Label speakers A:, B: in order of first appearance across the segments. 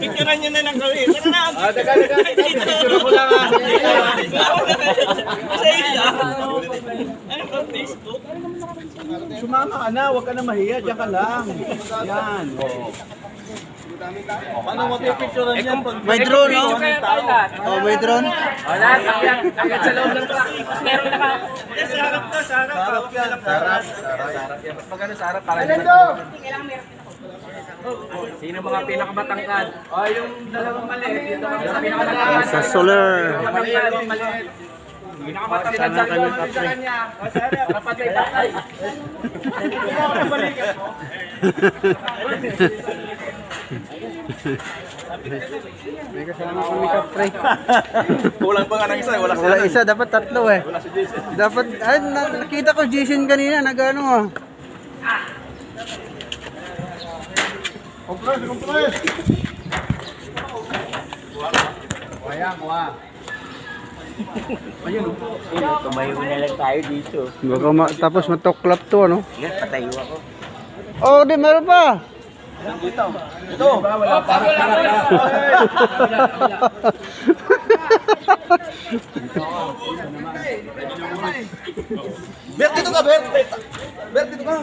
A: Picturean nyo na lang kami. Tara na.
B: Daga. Picture ko lang ah.
A: Sa ila. Ano ba, Facebook?
B: Sumama ka na, huwag ka na mahiya, diyan ka lang. Yan. Paano mo pipicturean yan?
C: May drone, no? Oh, may drone.
A: Lahat, agad sa loob ng truck. Meron na ka. Sa harap to, sa harap.
B: Sarap yan, sarap.
A: Mas maganda sa harap para hindi Sino mga pinakamatangkad? Oh, yung dalawang maliit. Dito kami sa pinakamatangkad.
C: Sa solar.
A: Maliit. Pinakamatangkad sa kanya. Dapat ay tatay.
C: May kasama kami kapre.
B: Kulang pa nga ng isa, wala
C: Wala isa, dapat tatlo eh. Dapat, ay, nakita ko Jason kanina, nag-ano ah.
B: Kompres! Wayang, wah.
A: Tumayo na lang tayo dito.
C: Baka tapos matuklap to, ano?
A: Yan, patayo ako.
C: Oh, di meron pa.
B: Ito! Wala pa. Bert, dito ka, Bert! Bert, dito ka!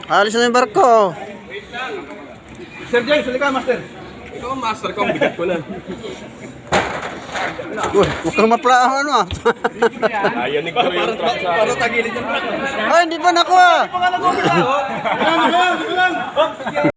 C: Alis na yung barko.
B: Sir James, halika, master! Ikaw ang master ko, ang bigat ko na.
C: Uy, huwag kang maplaang ano ah.
B: Ayaw ko yung truck sa... Para tagilid yung truck.
C: Ay, hindi pa nakuha.
B: Dito lang!